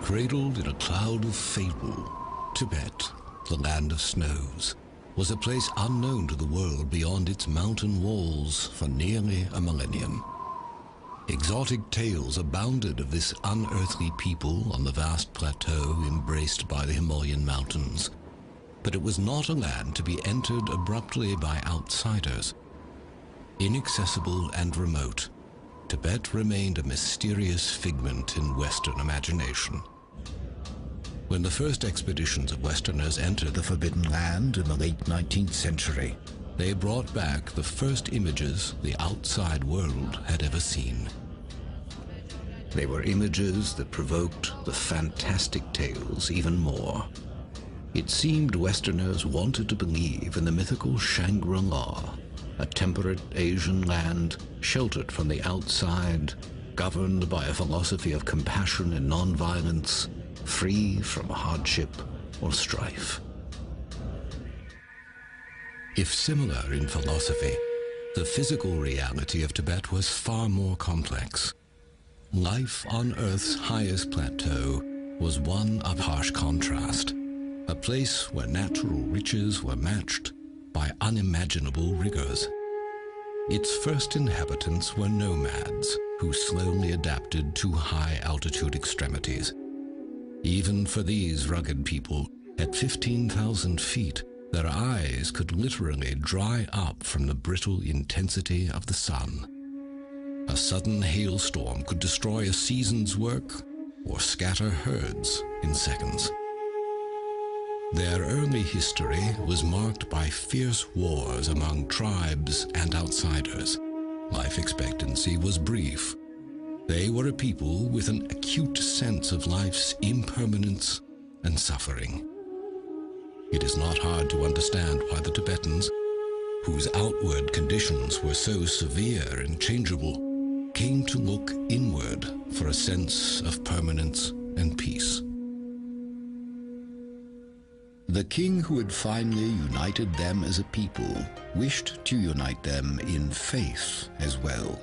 Cradled in a cloud of fable, Tibet, the land of snows, was a place unknown to the world beyond its mountain walls for nearly a millennium. Exotic tales abounded of this unearthly people on the vast plateau embraced by the Himalayan mountains. But it was not a land to be entered abruptly by outsiders. Inaccessible and remote, Tibet remained a mysterious figment in Western imagination. When the first expeditions of Westerners entered the Forbidden Land in the late 19th century, they brought back the first images the outside world had ever seen. They were images that provoked the fantastic tales even more. It seemed Westerners wanted to believe in the mythical Shangri-La, a temperate Asian land sheltered from the outside, governed by a philosophy of compassion and nonviolence, free from hardship or strife. If similar in philosophy, the physical reality of Tibet was far more complex. Life on Earth's highest plateau was one of harsh contrast, a place where natural riches were matched by unimaginable rigors. Its first inhabitants were nomads who slowly adapted to high-altitude extremities. Even for these rugged people, at 15,000 feet, their eyes could literally dry up from the brittle intensity of the sun. A sudden hailstorm could destroy a season's work or scatter herds in seconds. Their early history was marked by fierce wars among tribes and outsiders. Life expectancy was brief. They were a people with an acute sense of life's impermanence and suffering. It is not hard to understand why the Tibetans, whose outward conditions were so severe and changeable, came to look inward for a sense of permanence and peace. The king who had finally united them as a people wished to unite them in faith as well.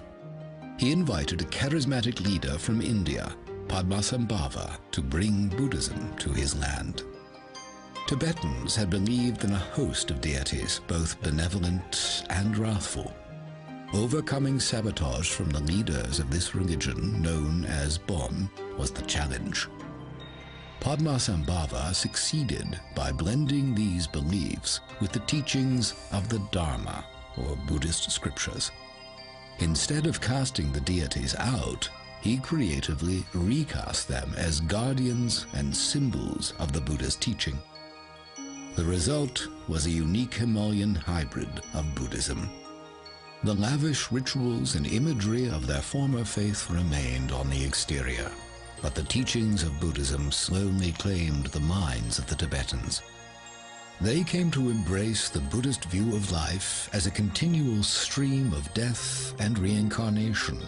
He invited a charismatic leader from India, Padmasambhava, to bring Buddhism to his land. Tibetans had believed in a host of deities, both benevolent and wrathful. Overcoming sabotage from the leaders of this religion, known as Bon, was the challenge. Padmasambhava succeeded by blending these beliefs with the teachings of the Dharma, or Buddhist scriptures. Instead of casting the deities out, he creatively recast them as guardians and symbols of the Buddha's teaching. The result was a unique Himalayan hybrid of Buddhism. The lavish rituals and imagery of their former faith remained on the exterior, but the teachings of Buddhism slowly claimed the minds of the Tibetans. They came to embrace the Buddhist view of life as a continual stream of death and reincarnation,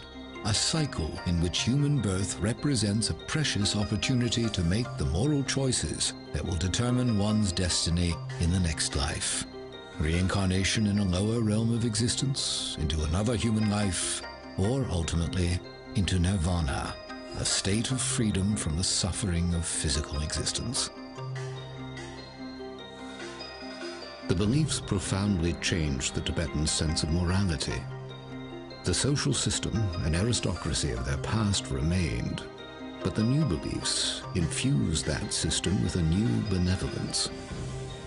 a cycle in which human birth represents a precious opportunity to make the moral choices that will determine one's destiny in the next life. Reincarnation in a lower realm of existence, into another human life, or ultimately into nirvana, a state of freedom from the suffering of physical existence. The beliefs profoundly changed the Tibetan sense of morality. The social system and aristocracy of their past remained, but the new beliefs infused that system with a new benevolence.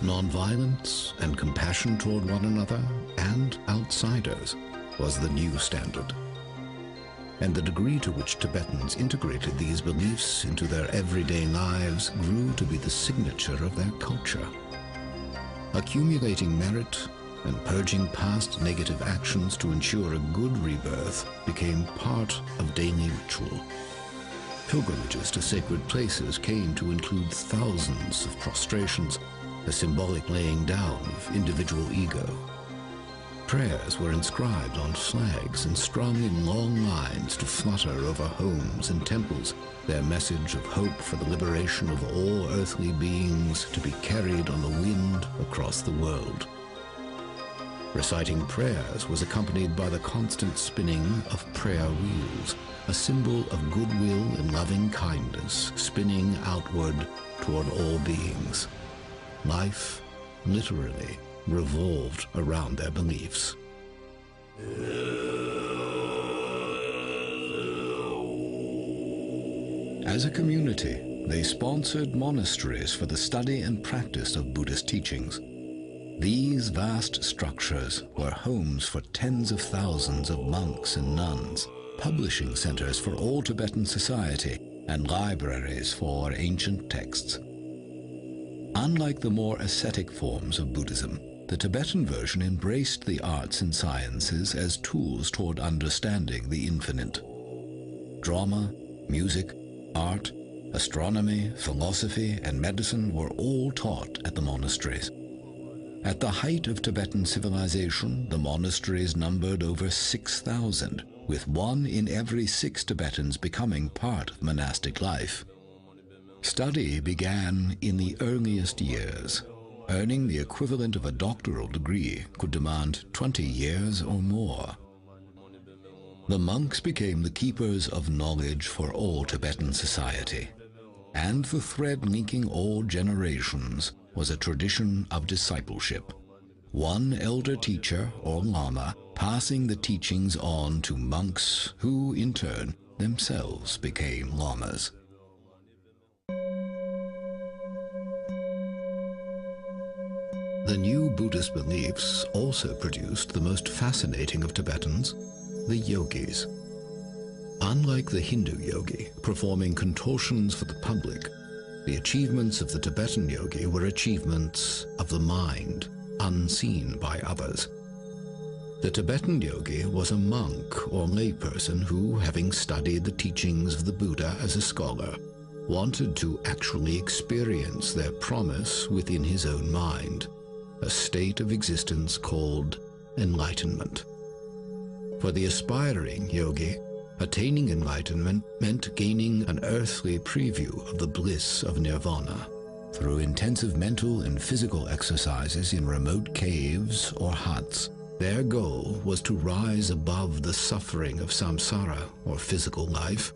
Nonviolence and compassion toward one another and outsiders was the new standard. And the degree to which Tibetans integrated these beliefs into their everyday lives grew to be the signature of their culture. Accumulating merit and purging past negative actions to ensure a good rebirth became part of daily ritual. Pilgrimages to sacred places came to include thousands of prostrations, a symbolic laying down of individual ego. Prayers were inscribed on flags and strung in long lines to flutter over homes and temples, their message of hope for the liberation of all earthly beings to be carried on the wind across the world. Reciting prayers was accompanied by the constant spinning of prayer wheels, a symbol of goodwill and loving kindness spinning outward toward all beings. Life, literally, revolved around their beliefs. As a community, they sponsored monasteries for the study and practice of Buddhist teachings. These vast structures were homes for tens of thousands of monks and nuns, publishing centers for all Tibetan society, and libraries for ancient texts. Unlike the more ascetic forms of Buddhism, the Tibetan version embraced the arts and sciences as tools toward understanding the infinite. Drama, music, art, astronomy, philosophy, and medicine were all taught at the monasteries. At the height of Tibetan civilization, the monasteries numbered over 6,000, with 1 in every 6 Tibetans becoming part of monastic life. Study began in the earliest years. Earning the equivalent of a doctoral degree could demand 20 years or more. The monks became the keepers of knowledge for all Tibetan society, and the thread linking all generations was a tradition of discipleship. One elder teacher or lama passing the teachings on to monks who, in turn, themselves became lamas. The new Buddhist beliefs also produced the most fascinating of Tibetans, the yogis. Unlike the Hindu yogi, performing contortions for the public, the achievements of the Tibetan yogi were achievements of the mind, unseen by others. The Tibetan yogi was a monk or layperson who, having studied the teachings of the Buddha as a scholar, wanted to actually experience their promise within his own mind, a state of existence called enlightenment. For the aspiring yogi, attaining enlightenment meant gaining an earthly preview of the bliss of nirvana. Through intensive mental and physical exercises in remote caves or huts, their goal was to rise above the suffering of samsara, or physical life,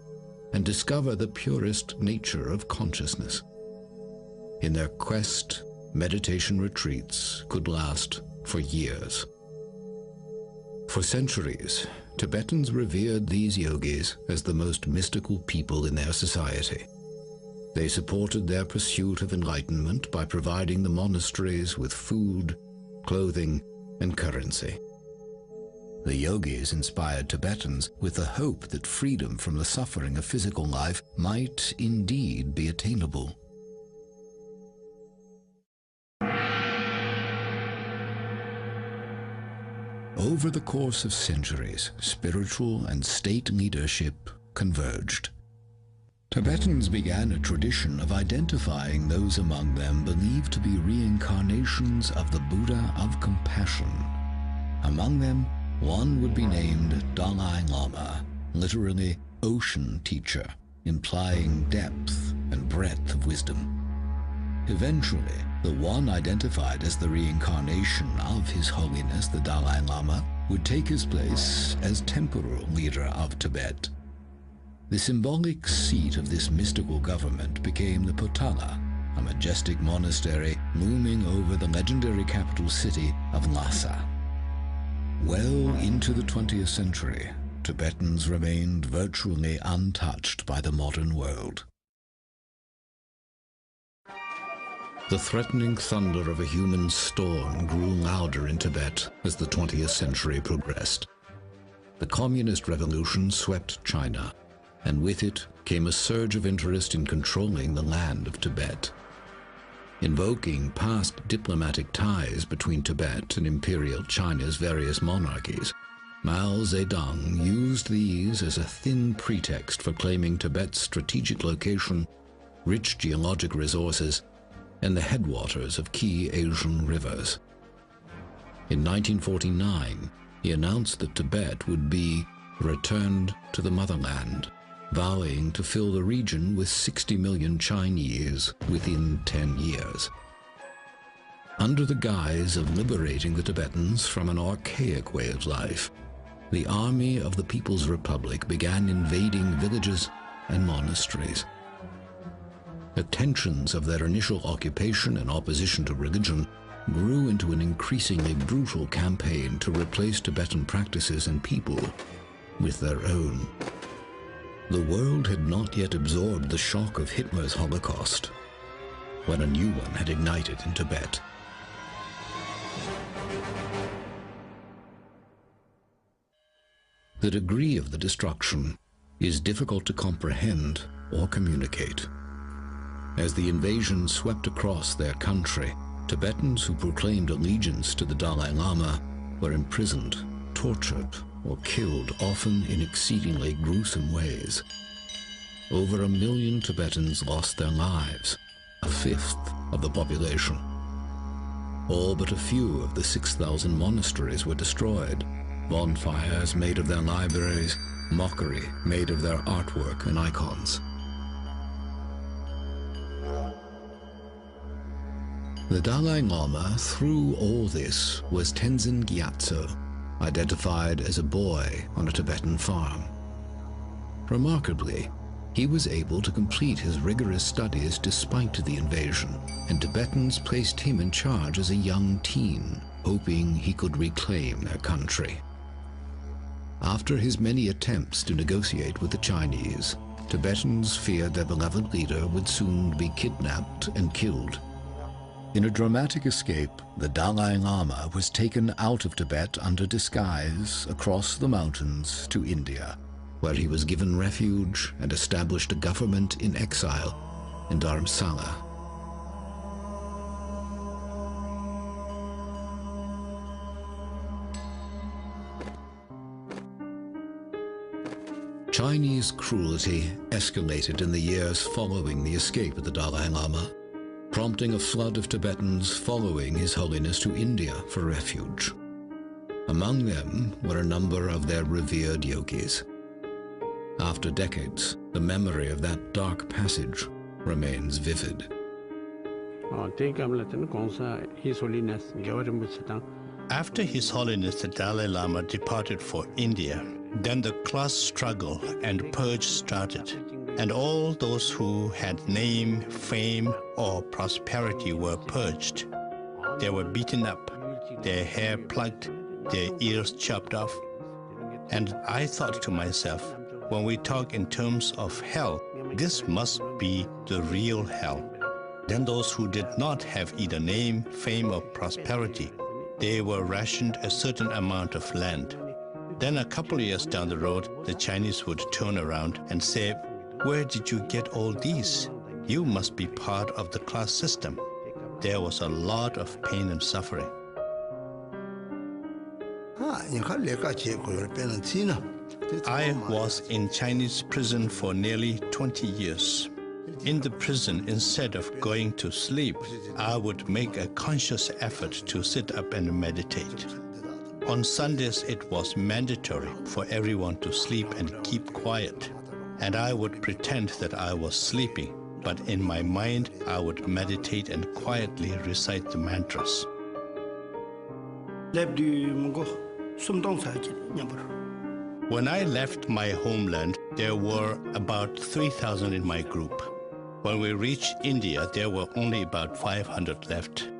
and discover the purest nature of consciousness. In their quest, meditation retreats could last for years. For centuries, Tibetans revered these yogis as the most mystical people in their society. They supported their pursuit of enlightenment by providing the monasteries with food, clothing, and currency. The yogis inspired Tibetans with the hope that freedom from the suffering of physical life might indeed be attainable. Over the course of centuries, spiritual and state leadership converged. Tibetans began a tradition of identifying those among them believed to be reincarnations of the Buddha of compassion. Among them, one would be named Dalai Lama, literally ocean teacher, implying depth and breadth of wisdom. Eventually, the one identified as the reincarnation of His Holiness the Dalai Lama would take his place as temporal leader of Tibet. The symbolic seat of this mystical government became the Potala, a majestic monastery looming over the legendary capital city of Lhasa. Well into the 20th century, Tibetans remained virtually untouched by the modern world. The threatening thunder of a human storm grew louder in Tibet as the 20th century progressed. The communist revolution swept China, and with it came a surge of interest in controlling the land of Tibet. Invoking past diplomatic ties between Tibet and Imperial China's various monarchies, Mao Zedong used these as a thin pretext for claiming Tibet's strategic location, rich geologic resources, and the headwaters of key Asian rivers. In 1949, he announced that Tibet would be returned to the motherland, vowing to fill the region with 60 million Chinese within 10 years. Under the guise of liberating the Tibetans from an archaic way of life, the Army of the People's Republic began invading villages and monasteries. The tensions of their initial occupation and opposition to religion grew into an increasingly brutal campaign to replace Tibetan practices and people with their own. The world had not yet absorbed the shock of Hitler's Holocaust, when a new one had ignited in Tibet. The degree of the destruction is difficult to comprehend or communicate. As the invasion swept across their country, Tibetans who proclaimed allegiance to the Dalai Lama were imprisoned, tortured, or killed, often in exceedingly gruesome ways. Over 1 million Tibetans lost their lives, a fifth of the population. All but a few of the 6,000 monasteries were destroyed, bonfires made of their libraries, mockery made of their artwork and icons. The Dalai Lama, through all this, was Tenzin Gyatso, identified as a boy on a Tibetan farm. Remarkably, he was able to complete his rigorous studies despite the invasion, and Tibetans placed him in charge as a young teen, hoping he could reclaim their country. After his many attempts to negotiate with the Chinese, Tibetans feared their beloved leader would soon be kidnapped and killed. In a dramatic escape, the Dalai Lama was taken out of Tibet under disguise across the mountains to India, where he was given refuge and established a government in exile in Dharamsala. Chinese cruelty escalated in the years following the escape of the Dalai Lama, prompting a flood of Tibetans following His Holiness to India for refuge. Among them were a number of their revered yogis. After decades, the memory of that dark passage remains vivid. After His Holiness the Dalai Lama departed for India, then the class struggle and purge started, and all those who had name, fame, or prosperity were purged. They were beaten up, their hair plucked, their ears chopped off. And I thought to myself, when we talk in terms of hell, this must be the real hell. Then those who did not have either name, fame, or prosperity, they were rationed a certain amount of land. Then a couple of years down the road, the Chinese would turn around and say, "Where did you get all these? You must be part of the class system." There was a lot of pain and suffering. I was in Chinese prison for nearly 20 years. In the prison, instead of going to sleep, I would make a conscious effort to sit up and meditate. On Sundays, it was mandatory for everyone to sleep and keep quiet. And I would pretend that I was sleeping, but in my mind, I would meditate and quietly recite the mantras. When I left my homeland, there were about 3,000 in my group. When we reached India, there were only about 500 left.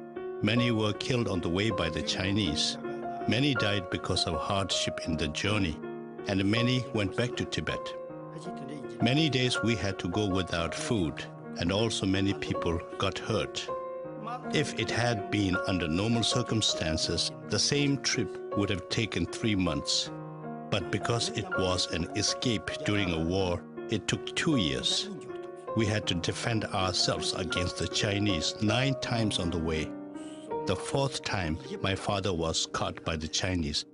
Many were killed on the way by the Chinese. Many died because of hardship in the journey, and many went back to Tibet. Many days we had to go without food, and also many people got hurt. If it had been under normal circumstances, the same trip would have taken 3 months. But because it was an escape during a war, it took 2 years. We had to defend ourselves against the Chinese 9 times on the way. The 4th time, my father was caught by the Chinese.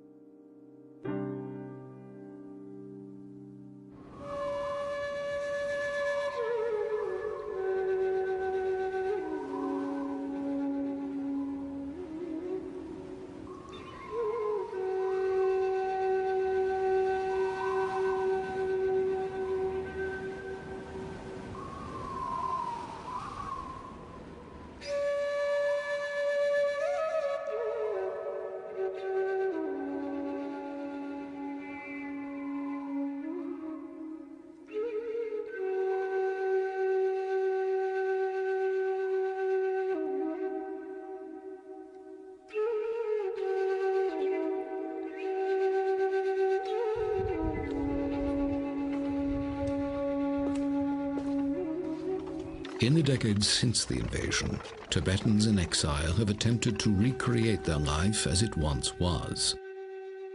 In the decades since the invasion, Tibetans in exile have attempted to recreate their life as it once was.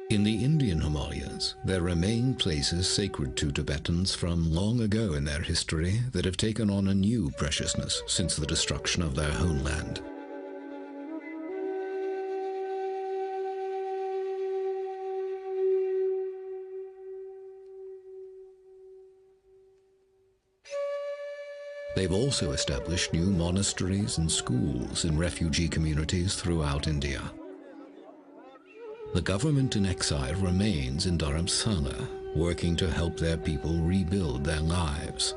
In the Indian Himalayas, there remain places sacred to Tibetans from long ago in their history that have taken on a new preciousness since the destruction of their homeland. They've also established new monasteries and schools in refugee communities throughout India. The government in exile remains in Dharamsala, working to help their people rebuild their lives.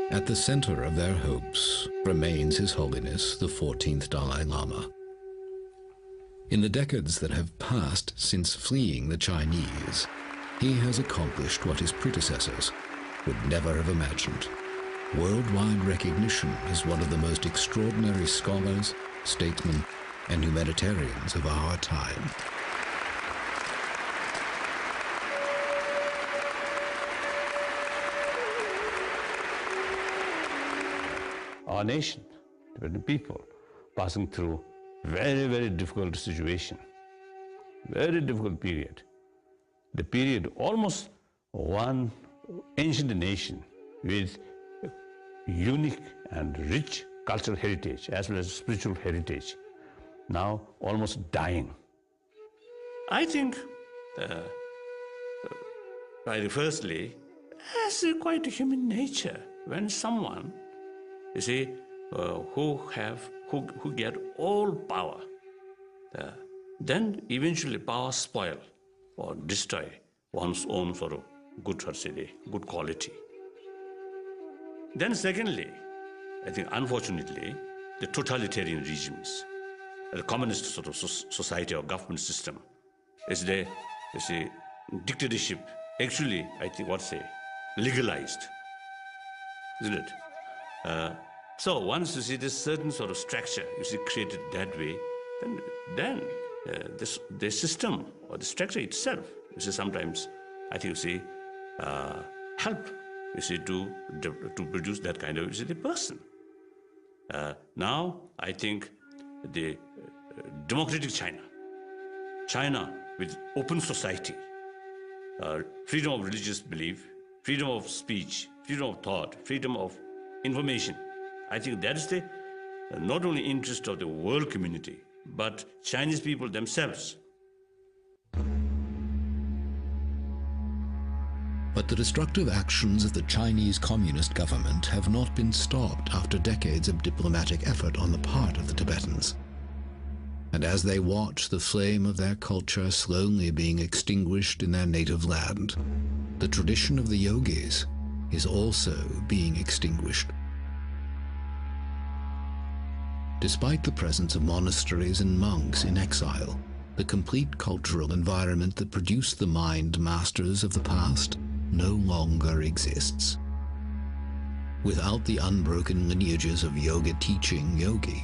At the center of their hopes remains His Holiness the 14th Dalai Lama. In the decades that have passed since fleeing the Chinese, he has accomplished what his predecessors would never have imagined: worldwide recognition as one of the most extraordinary scholars, statesmen, and humanitarians of our time. Our nation, Tibetan people, passing through very, very difficult situation, very difficult period. The period almost one ancient nation with unique and rich cultural heritage as well as spiritual heritage, now almost dying. I think, firstly, as quite a human nature, when someone, you see, who get all power, then eventually power spoil or destroy one's own sort of good quality. Then secondly, I think unfortunately, the totalitarian regimes, the communist sort of society or government system, is the dictatorship actually, I think, legalized, isn't it? So once you see this certain sort of structure, created that way, then the system or the structure itself, sometimes, I think, help, to produce that kind of, the person. Now, I think the democratic China with open society, freedom of religious belief, freedom of speech, freedom of thought, freedom of information, I think that is the not only interest of the world community, but Chinese people themselves. But the destructive actions of the Chinese Communist government have not been stopped after decades of diplomatic effort on the part of the Tibetans. And as they watch the flame of their culture slowly being extinguished in their native land, the tradition of the yogis is also being extinguished. Despite the presence of monasteries and monks in exile, the complete cultural environment that produced the mind masters of the past no longer exists. Without the unbroken lineages of yoga teaching yogi,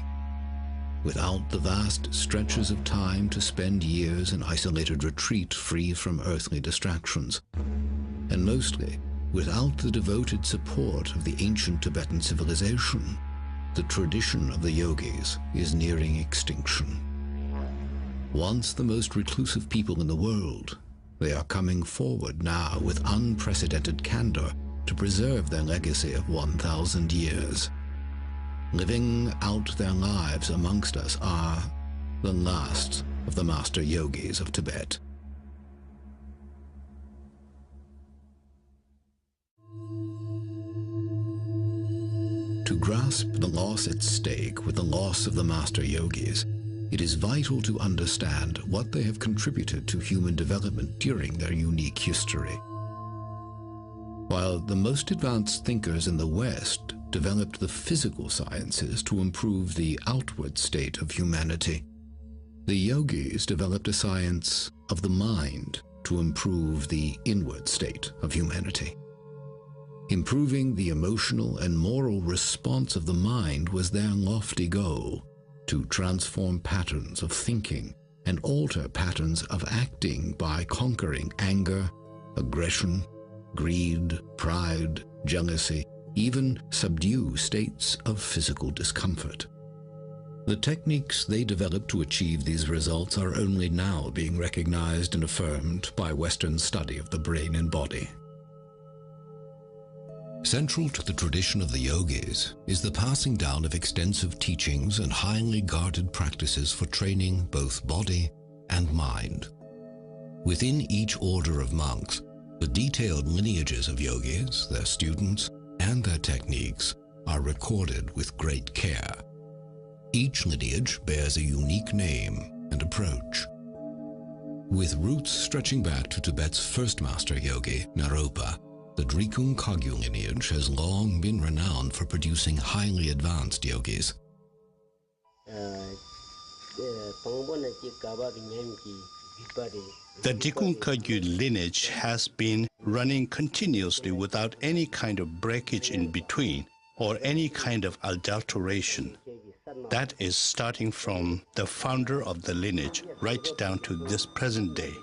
without the vast stretches of time to spend years in isolated retreat free from earthly distractions, and mostly without the devoted support of the ancient Tibetan civilization, the tradition of the yogis is nearing extinction. Once the most reclusive people in the world, they are coming forward now with unprecedented candor to preserve their legacy of 1,000 years. Living out their lives amongst us are the last of the master yogis of Tibet. To grasp the loss at stake with the loss of the master yogis, it is vital to understand what they have contributed to human development during their unique history. While the most advanced thinkers in the West developed the physical sciences to improve the outward state of humanity, the yogis developed a science of the mind to improve the inward state of humanity. Improving the emotional and moral response of the mind was their lofty goal, to transform patterns of thinking and alter patterns of acting by conquering anger, aggression, greed, pride, jealousy, even subdue states of physical discomfort. The techniques they developed to achieve these results are only now being recognized and affirmed by Western study of the brain and body. Central to the tradition of the yogis is the passing down of extensive teachings and highly guarded practices for training both body and mind. Within each order of monks, the detailed lineages of yogis, their students, and their techniques are recorded with great care. Each lineage bears a unique name and approach. With roots stretching back to Tibet's first master yogi, Naropa, the Drikung Kagyu lineage has long been renowned for producing highly advanced yogis. The Drikung Kagyu lineage has been running continuously without any kind of breakage in between or any kind of adulteration. That is starting from the founder of the lineage right down to this present day.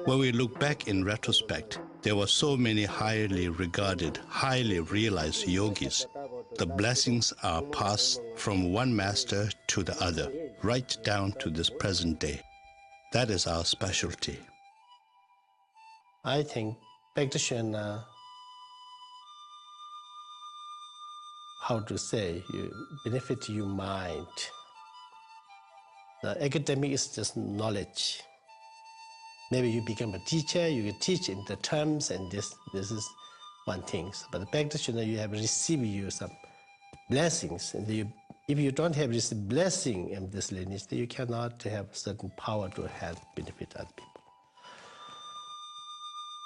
When we look back in retrospect, there were so many highly regarded, highly realized yogis. The blessings are passed from one master to the other, right down to this present day. That is our specialty. I think practitioner, you benefit your mind. The academic is just knowledge. Maybe you become a teacher, you can teach in the terms, and this is one thing. But the practitioner, you have received you some blessings, and if you don't have this blessing in this lineage, then you cannot have certain power to help benefit other people.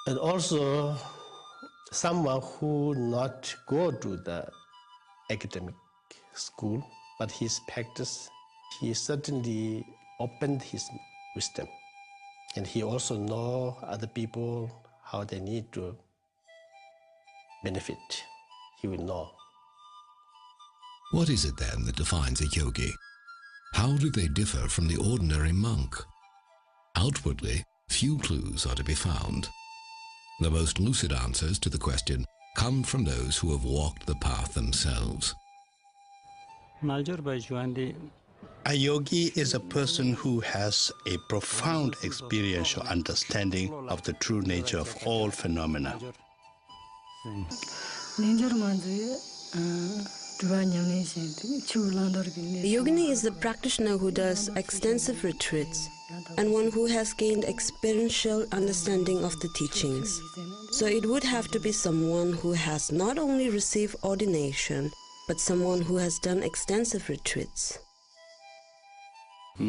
And also, someone who not go to the academic school, but his practice, he certainly opened his wisdom. And he also know other people, how they need to benefit. He will know. What is it then that defines a yogi? How do they differ from the ordinary monk? Outwardly, few clues are to be found. The most lucid answers to the question come from those who have walked the path themselves. A yogi is a person who has a profound experiential understanding of the true nature of all phenomena. The yogini is the practitioner who does extensive retreats and one who has gained experiential understanding of the teachings. So it would have to be someone who has not only received ordination, but someone who has done extensive retreats. A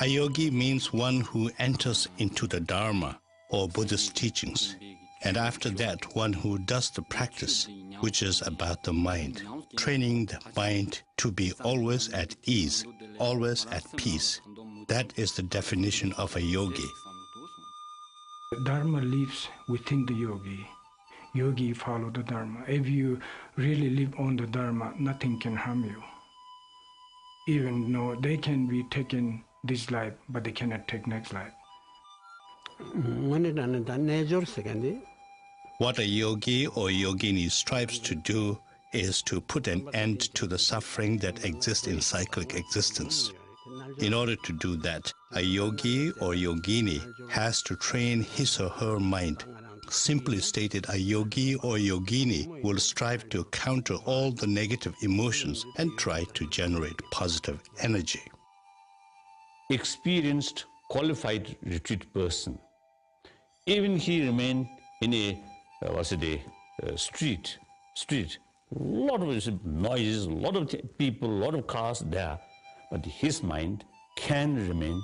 yogi means one who enters into the Dharma or Buddhist teachings, and after that one who does the practice, which is about the mind, training the mind to be always at ease, always at peace. That is the definition of a yogi. Dharma lives within the yogi. Yogi follow the Dharma. If you really live on the Dharma, nothing can harm you. Even though they can be taken this life, but they cannot take next life. What a yogi or yogini strives to do is to put an end to the suffering that exists in cyclic existence. In order to do that, a yogi or yogini has to train his or her mind. Simply stated, a yogi or yogini will strive to counter all the negative emotions and try to generate positive energy. Experienced, qualified retreat person, even he remain in a street, lot of noises, lot of people, lot of cars there, but his mind can remain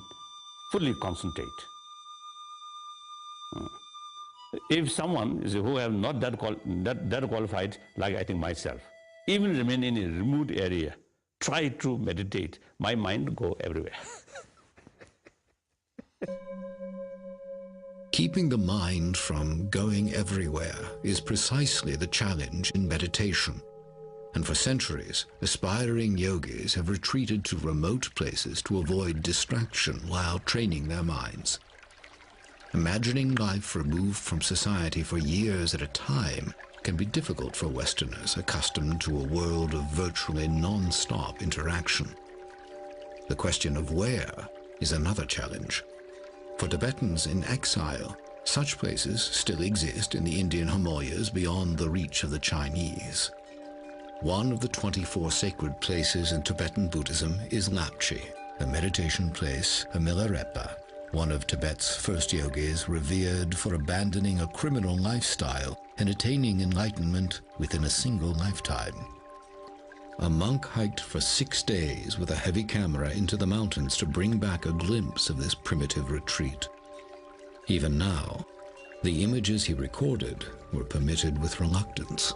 fully concentrate. If someone who have not that qualified, like I think myself, even remain in a remote area, try to meditate, my mind go everywhere. Keeping the mind from going everywhere is precisely the challenge in meditation. and for centuries, aspiring yogis have retreated to remote places to avoid distraction while training their minds. Imagining life removed from society for years at a time can be difficult for Westerners accustomed to a world of virtually non-stop interaction. The question of where is another challenge. For Tibetans in exile, such places still exist in the Indian Himalayas beyond the reach of the Chinese. One of the 24 sacred places in Tibetan Buddhism is Lapchi, a meditation place, a Milarepa, one of Tibet's first yogis revered for abandoning a criminal lifestyle and attaining enlightenment within a single lifetime. A monk hiked for 6 days with a heavy camera into the mountains to bring back a glimpse of this primitive retreat. Even now, the images he recorded were permitted with reluctance.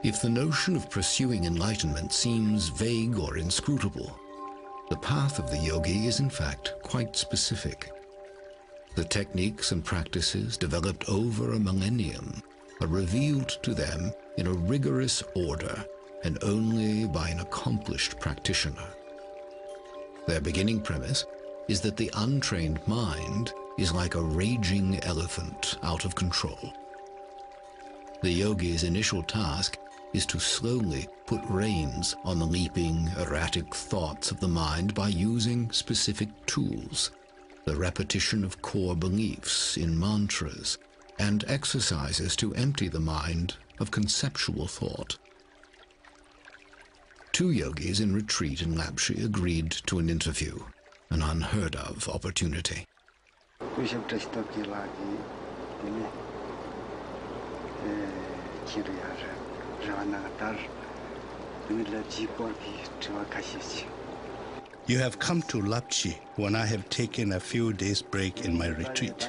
If the notion of pursuing enlightenment seems vague or inscrutable, the path of the yogi is in fact quite specific. The techniques and practices developed over a millennium are revealed to them in a rigorous order and only by an accomplished practitioner. Their beginning premise is that the untrained mind is like a raging elephant out of control. The yogi's initial task is to slowly put reins on the leaping, erratic thoughts of the mind by using specific tools, the repetition of core beliefs in mantras, and exercises to empty the mind of conceptual thought. 2 yogis in retreat in Lapchi agreed to an interview, an unheard of opportunity. You have come to Lapchi when I have taken a few days' break in my retreat.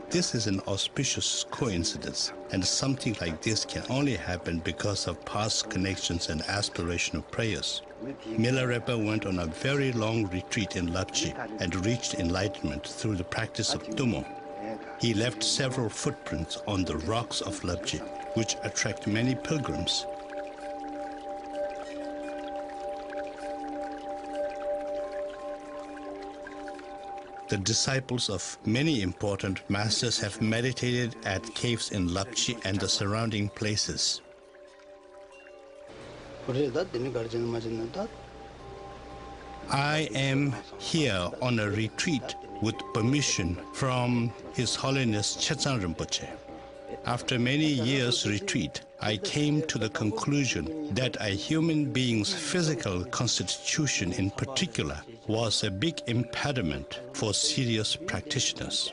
This is an auspicious coincidence, and something like this can only happen because of past connections and aspirational prayers. Milarepa went on a very long retreat in Lapchi and reached enlightenment through the practice of TUMO. He left several footprints on the rocks of Lapchi, which attract many pilgrims. The disciples of many important masters have meditated at caves in Lapchi and the surrounding places. I am here on a retreat with permission from His Holiness Chetsang Rinpoche. After many years' retreat, I came to the conclusion that a human being's physical constitution in particular was a big impediment for serious practitioners.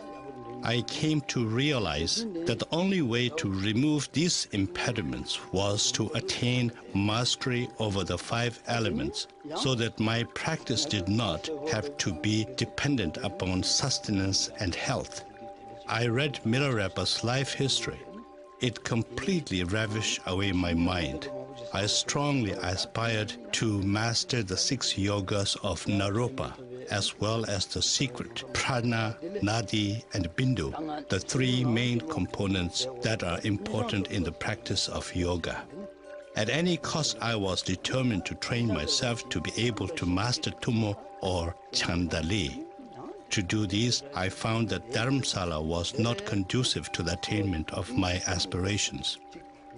I came to realize that the only way to remove these impediments was to attain mastery over the 5 elements, so that my practice did not have to be dependent upon sustenance and health. I read Milarepa's life history. It completely ravished away my mind. I strongly aspired to master the 6 yogas of Naropa, as well as the secret prana, nadi, and bindu, the 3 main components that are important in the practice of yoga. At any cost, I was determined to train myself to be able to master TUMO or Chandali. To do this, I found that Dharamsala was not conducive to the attainment of my aspirations.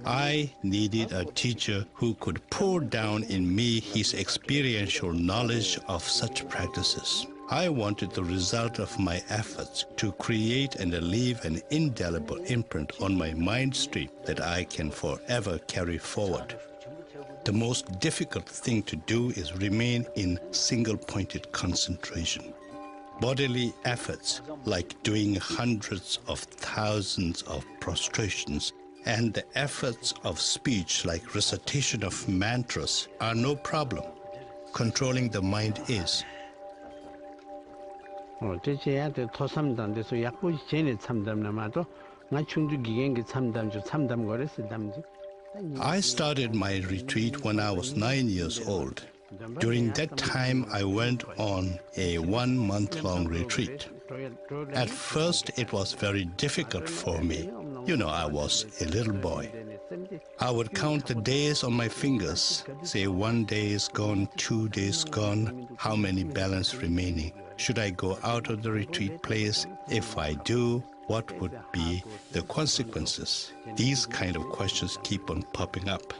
I needed a teacher who could pour down in me his experiential knowledge of such practices. I wanted the result of my efforts to create and leave an indelible imprint on my mind stream that I can forever carry forward. The most difficult thing to do is remain in single-pointed concentration. bodily efforts like doing hundreds of thousands of prostrations and the efforts of speech like recitation of mantras are no problem. Controlling the mind is. I started my retreat when I was 9 years old. During that time, I went on a 1-month-long retreat. At first, it was very difficult for me. You know, I was a little boy. I would count the days on my fingers, say 1 day is gone, 2 days gone, how many balance remaining? Should I go out of the retreat place? If I do, what would be the consequences? These kind of questions keep on popping up.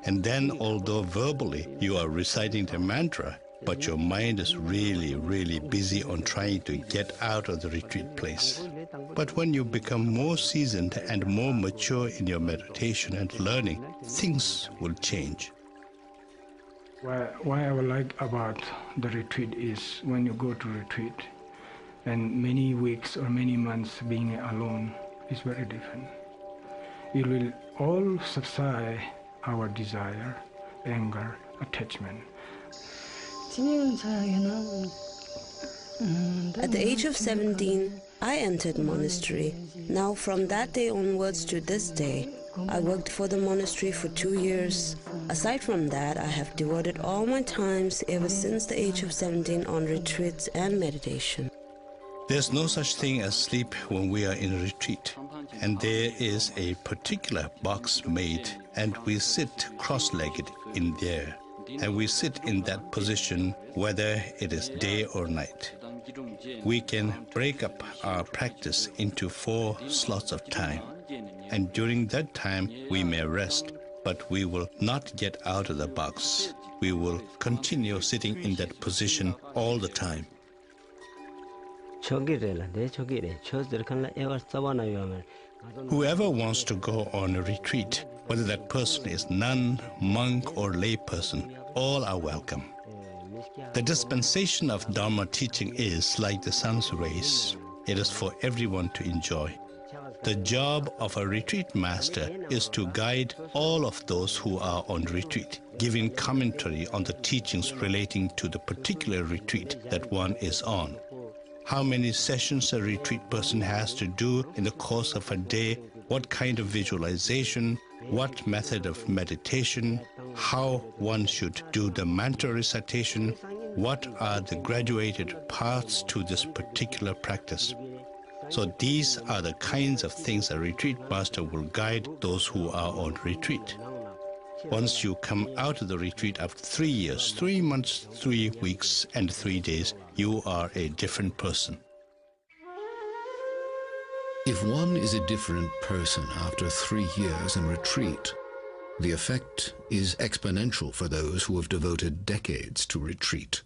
And then, although verbally you are reciting the mantra, but your mind is really, really busy on trying to get out of the retreat place. But when you become more seasoned and more mature in your meditation and learning, things will change. Why I would like about the retreat is when you go to retreat and many weeks or many months being alone is very different. It will all subside our desire, anger, attachment. At the age of 17, I entered monastery. Now from that day onwards to this day, I worked for the monastery for 2 years. Aside from that, I have devoted all my times ever since the age of 17 on retreats and meditation. There's no such thing as sleep when we are in a retreat. And there is a particular box made, and we sit cross-legged in there. And we sit in that position whether it is day or night. We can break up our practice into 4 slots of time. And during that time, we may rest, but we will not get out of the box. We will continue sitting in that position all the time. Whoever wants to go on a retreat, whether that person is nun, monk, or lay person, all are welcome. The dispensation of Dharma teaching is like the sun's rays. It is for everyone to enjoy. The job of a retreat master is to guide all of those who are on retreat, giving commentary on the teachings relating to the particular retreat that one is on. How many sessions a retreat person has to do in the course of a day, what kind of visualization, what method of meditation, how one should do the mantra recitation, what are the graduated paths to this particular practice. So these are the kinds of things a retreat master will guide those who are on retreat. Once you come out of the retreat after 3 years, 3 months, 3 weeks, and 3 days, you are a different person. If one is a different person after 3 years in retreat, the effect is exponential for those who have devoted decades to retreat.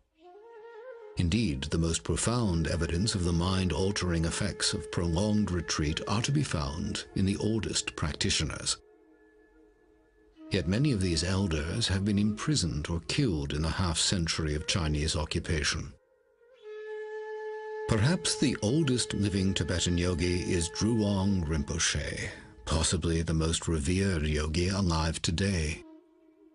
Indeed, the most profound evidence of the mind-altering effects of prolonged retreat are to be found in the oldest practitioners. Yet many of these elders have been imprisoned or killed in the half-century of Chinese occupation. Perhaps the oldest living Tibetan yogi is Drüong Rinpoche, possibly the most revered yogi alive today.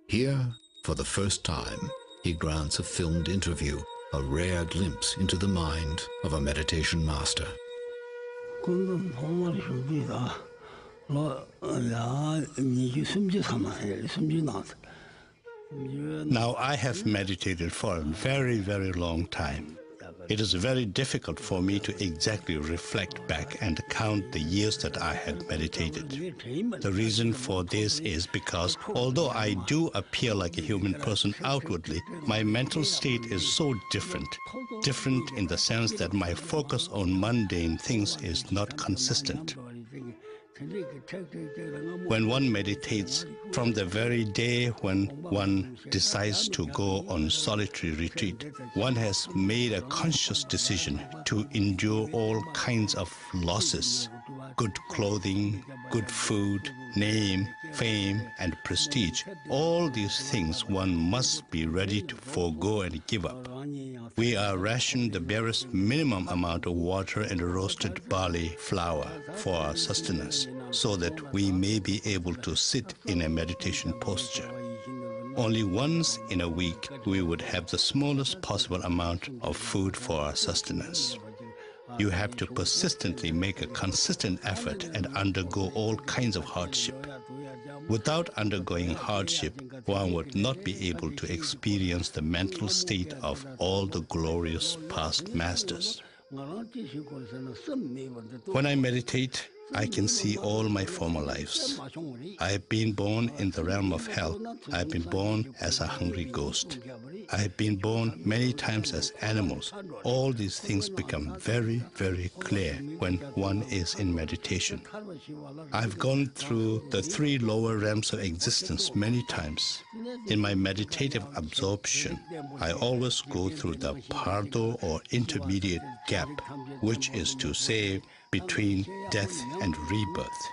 Here, for the first time, he grants a filmed interview, a rare glimpse into the mind of a meditation master. Now, I have meditated for a very, very long time. It is very difficult for me to exactly reflect back and count the years that I had meditated. The reason for this is because although I do appear like a human person outwardly, my mental state is so different. Different in the sense that my focus on mundane things is not consistent. When one meditates, from the very day when one decides to go on solitary retreat, one has made a conscious decision to endure all kinds of losses. Good clothing, good food, name, fame, and prestige, all these things one must be ready to forego and give up. We are rationed the barest minimum amount of water and roasted barley flour for our sustenance, so that we may be able to sit in a meditation posture. Only once in a week we would have the smallest possible amount of food for our sustenance. You have to persistently make a consistent effort and undergo all kinds of hardship. Without undergoing hardship, one would not be able to experience the mental state of all the glorious past masters. When I meditate, I can see all my former lives. I have been born in the realm of hell. I have been born as a hungry ghost. I have been born many times as animals. All these things become very, very clear when one is in meditation. I've gone through the 3 lower realms of existence many times. In my meditative absorption, I always go through the pardo or intermediate gap, which is to say, between death and rebirth.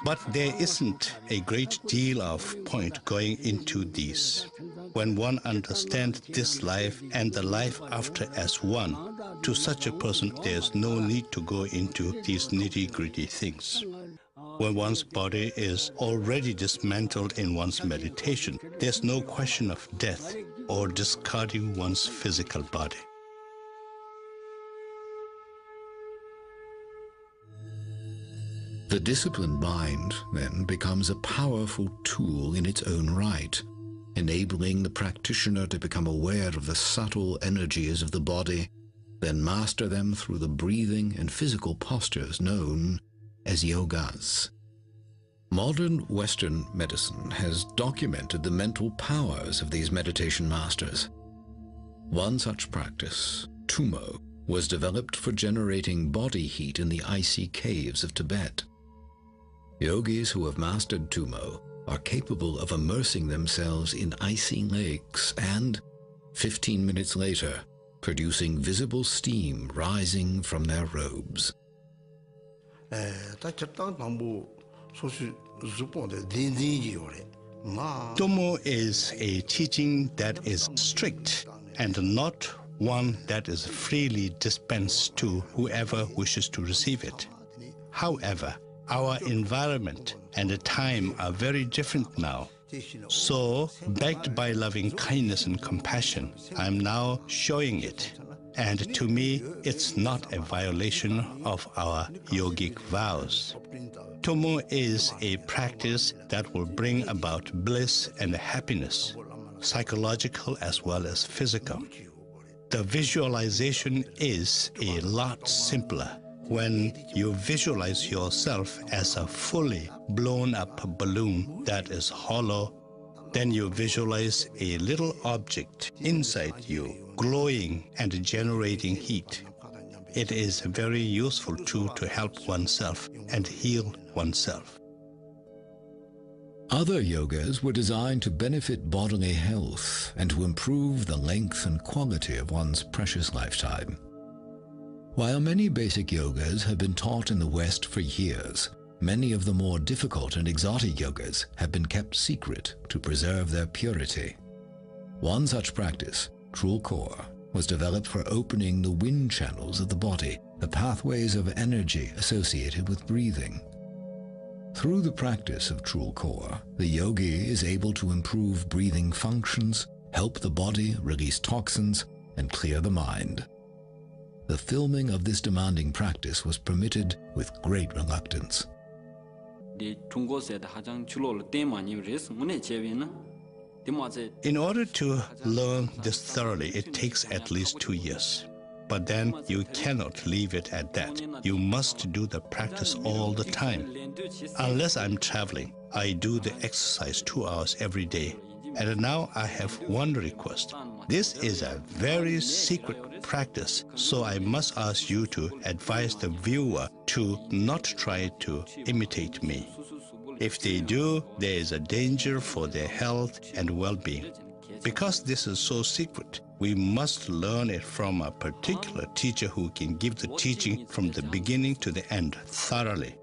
But there isn't a great deal of point going into these. When one understands this life and the life after as one, to such a person there's no need to go into these nitty-gritty things. When one's body is already dismantled in one's meditation, there's no question of death or discarding one's physical body. The disciplined mind, then, becomes a powerful tool in its own right, enabling the practitioner to become aware of the subtle energies of the body, then master them through the breathing and physical postures known as yogas. Modern Western medicine has documented the mental powers of these meditation masters. One such practice, TUMO, was developed for generating body heat in the icy caves of Tibet. Yogis who have mastered TUMO are capable of immersing themselves in icy lakes and, 15 minutes later, producing visible steam rising from their robes. TUMO is a teaching that is strict and not one that is freely dispensed to whoever wishes to receive it. However, our environment and the time are very different now. So, backed by loving kindness and compassion, I am now showing it. And to me, it's not a violation of our yogic vows. TUMO is a practice that will bring about bliss and happiness, psychological as well as physical. The visualization is a lot simpler. When you visualize yourself as a fully blown up balloon that is hollow, then you visualize a little object inside you, glowing and generating heat. It is a very useful tool to help oneself and heal oneself. Other yogas were designed to benefit bodily health and to improve the length and quality of one's precious lifetime. While many basic yogas have been taught in the West for years, many of the more difficult and exotic yogas have been kept secret to preserve their purity. One such practice, Trulkor, was developed for opening the wind channels of the body, the pathways of energy associated with breathing. Through the practice of Trulkor, the yogi is able to improve breathing functions, help the body release toxins, and clear the mind. The filming of this demanding practice was permitted with great reluctance. In order to learn this thoroughly, it takes at least 2 years. But then you cannot leave it at that. You must do the practice all the time. Unless I'm traveling, I do the exercise 2 hours every day. And now I have one request. This is a very secret practice, so I must ask you to advise the viewer to not try to imitate me. If they do, there is a danger for their health and well-being. Because this is so secret, we must learn it from a particular teacher who can give the teaching from the beginning to the end thoroughly.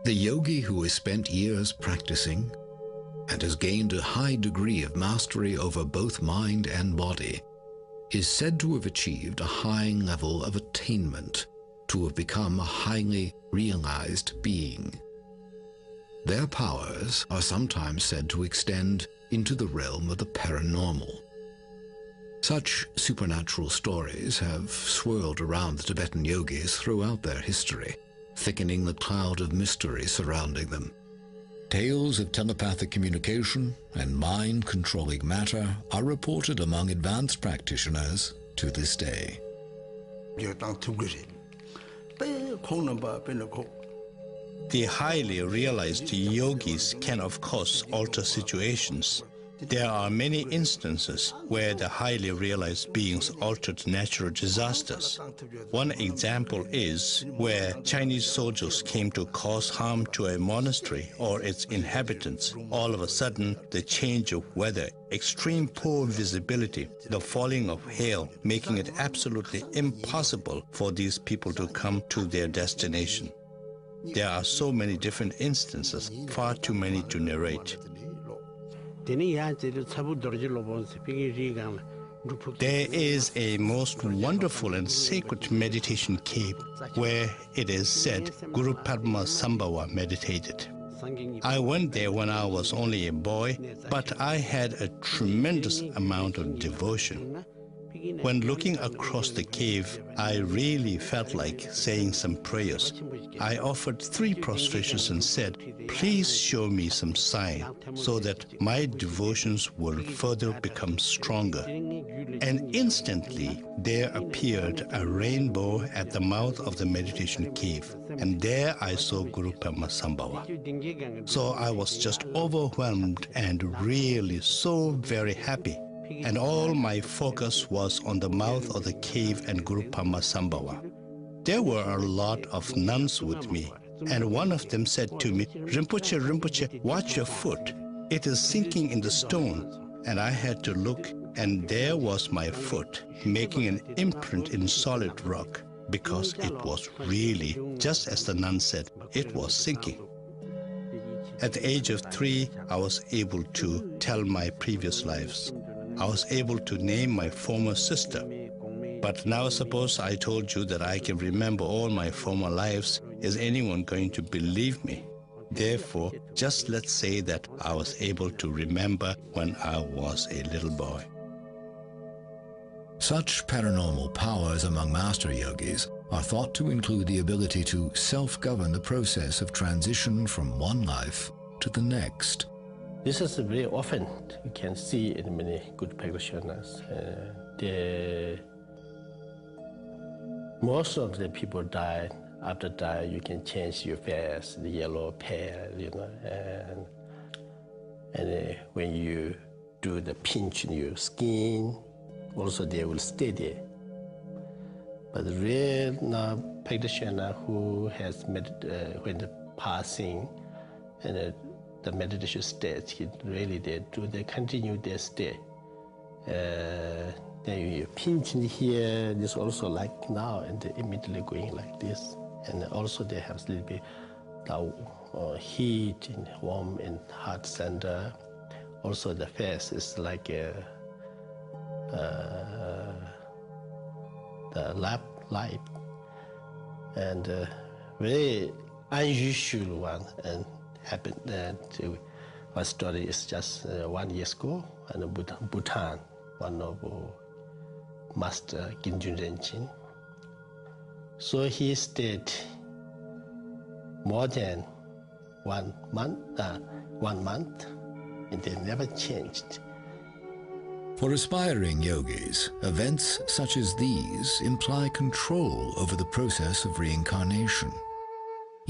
The yogi who has spent years practicing and has gained a high degree of mastery over both mind and body is said to have achieved a high level of attainment, to have become a highly realized being. Their powers are sometimes said to extend into the realm of the paranormal. Such supernatural stories have swirled around the Tibetan yogis throughout their history, thickening the cloud of mystery surrounding them. Tales of telepathic communication and mind controlling matter are reported among advanced practitioners to this day. The highly realized yogis can, of course, alter situations, There are many instances where the highly realized beings altered natural disasters. One example is where Chinese soldiers came to cause harm to a monastery or its inhabitants. All of a sudden, the change of weather, extreme poor visibility, the falling of hail, making it absolutely impossible for these people to come to their destination. There are so many different instances, far too many to narrate. There is a most wonderful and sacred meditation cave where it is said Guru Padma Sambhava meditated. I went there when I was only a boy, but I had a tremendous amount of devotion. When looking across the cave, I really felt like saying some prayers. I offered 3 prostrations and said, please show me some sign so that my devotions will further become stronger. And instantly there appeared a rainbow at the mouth of the meditation cave, and there I saw Guru Padma Sambhava. So I was just overwhelmed and really so very happy. And all my focus was on the mouth of the cave and Guru Padma Sambhava. There were a lot of nuns with me, and one of them said to me, Rinpoche, Rinpoche, watch your foot. It is sinking in the stone. And I had to look, and there was my foot, making an imprint in solid rock, because it was really, just as the nun said, it was sinking. At the age of 3, I was able to tell my previous lives. I was able to name my former sister. But now suppose I told you that I can remember all my former lives. Is anyone going to believe me? Therefore, just let's say that I was able to remember when I was a little boy. Such paranormal powers among master yogis are thought to include the ability to self-govern the process of transition from one life to the next. This is very often you can see in many good practitioners. Most of the people die. After die, you can change your face, the yellow, pale, and when you do the pinch in your skin, also they will stay there. But the real practitioner who has when the passing and the meditation state, they continue their stay. Then you pinch in here, this also like now, and they immediately going like this. And also they have a little bit heat and warm and heart center. Also the face is like the lap light, and very unusual one. And happened that my story is just 1 year ago, and Bhutan, one of Master Ginjun Renjin. So he stayed more than 1 month, and they never changed. For aspiring yogis, events such as these imply control over the process of reincarnation.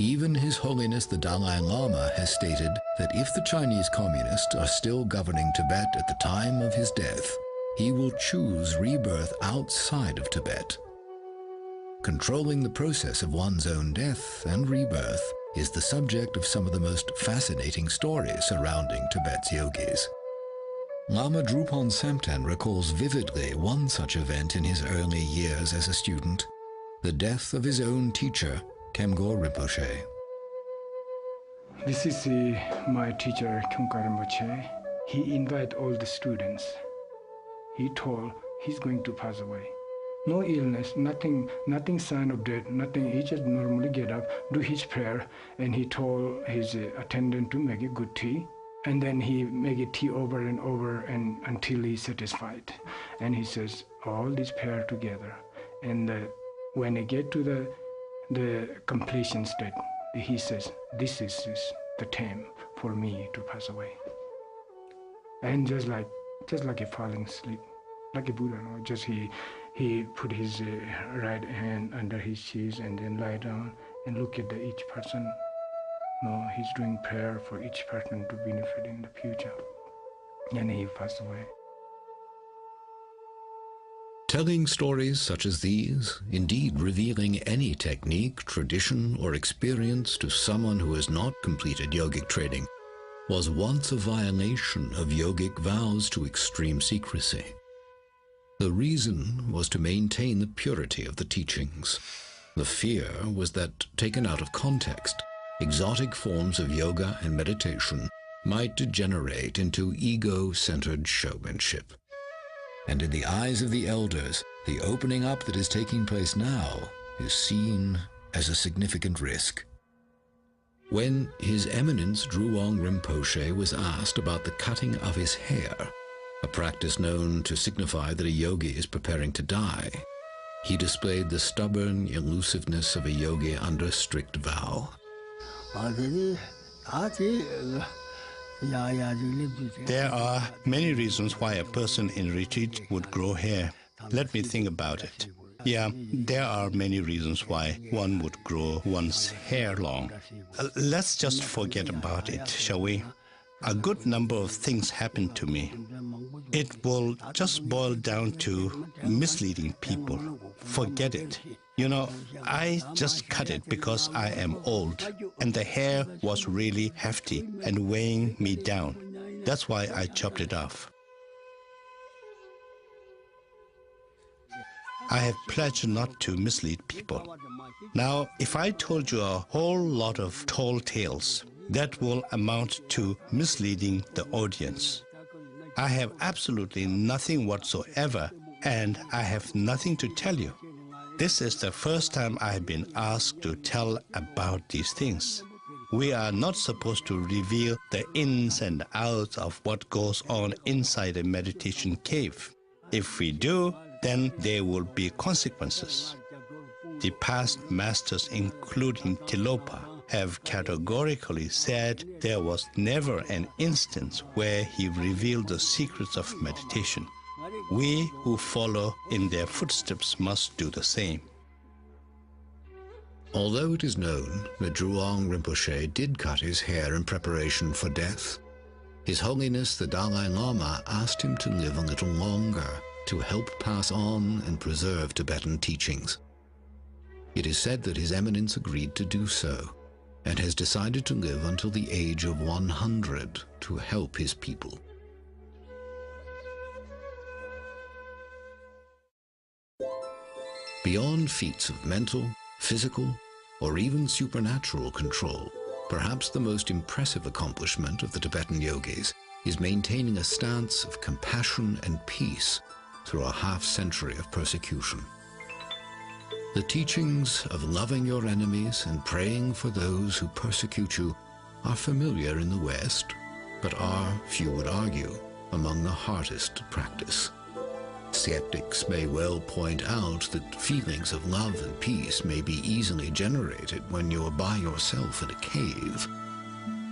Even His Holiness the Dalai Lama has stated that if the Chinese communists are still governing Tibet at the time of his death, he will choose rebirth outside of Tibet. Controlling the process of one's own death and rebirth is the subject of some of the most fascinating stories surrounding Tibet's yogis. Lama Drupon Samten recalls vividly one such event in his early years as a student, the death of his own teacher, Kemgor Rinpoche. This is my teacher, Kemgor Rinpoche. He invited all the students. He told he's going to pass away. No illness, nothing sign of death, nothing. He just normally get up, do his prayer, and he told his attendant to make a good tea. And then he make a tea over and over and until he's satisfied. And he says, all this prayer together. And when he get to the completion state, he says, this is the time for me to pass away. And just like a falling asleep, like a Buddha, no? Just he put his right hand under his chest and then lie down and look at each person. No, he's doing prayer for each person to benefit in the future. and he passed away. Telling stories such as these, indeed revealing any technique, tradition, or experience to someone who has not completed yogic training, was once a violation of yogic vows to extreme secrecy. The reason was to maintain the purity of the teachings. The fear was that, taken out of context, exotic forms of yoga and meditation might degenerate into ego-centered showmanship. And in the eyes of the elders, the opening up that is taking place now is seen as a significant risk. When His Eminence Drulong Rinpoche was asked about the cutting of his hair, a practice known to signify that a yogi is preparing to die, he displayed the stubborn elusiveness of a yogi under strict vow. There are many reasons why a person in retreat would grow hair. Let me think about it. Yeah, there are many reasons why one would grow one's hair long. Let's just forget about it, shall we? A good number of things happen to me. It will just boil down to misleading people. Forget it. You know, I just cut it because I am old, and the hair was really hefty and weighing me down. That's why I chopped it off. I have pledged not to mislead people. Now, if I told you a whole lot of tall tales, that will amount to misleading the audience. I have absolutely nothing whatsoever, and I have nothing to tell you. This is the first time I have been asked to tell about these things. We are not supposed to reveal the ins and outs of what goes on inside a meditation cave. If we do, then there will be consequences. The past masters, including Tilopa, have categorically said there was never an instance where he revealed the secrets of meditation. We who follow in their footsteps must do the same. Although it is known that Drulong Rinpoche did cut his hair in preparation for death, His Holiness the Dalai Lama asked him to live a little longer to help pass on and preserve Tibetan teachings. It is said that His Eminence agreed to do so, and has decided to live until the age of 100 to help his people. Beyond feats of mental, physical, or even supernatural control, perhaps the most impressive accomplishment of the Tibetan yogis is maintaining a stance of compassion and peace through a half-century of persecution. The teachings of loving your enemies and praying for those who persecute you are familiar in the West, but are, few would argue, among the hardest to practice. Skeptics may well point out that feelings of love and peace may be easily generated when you're by yourself in a cave,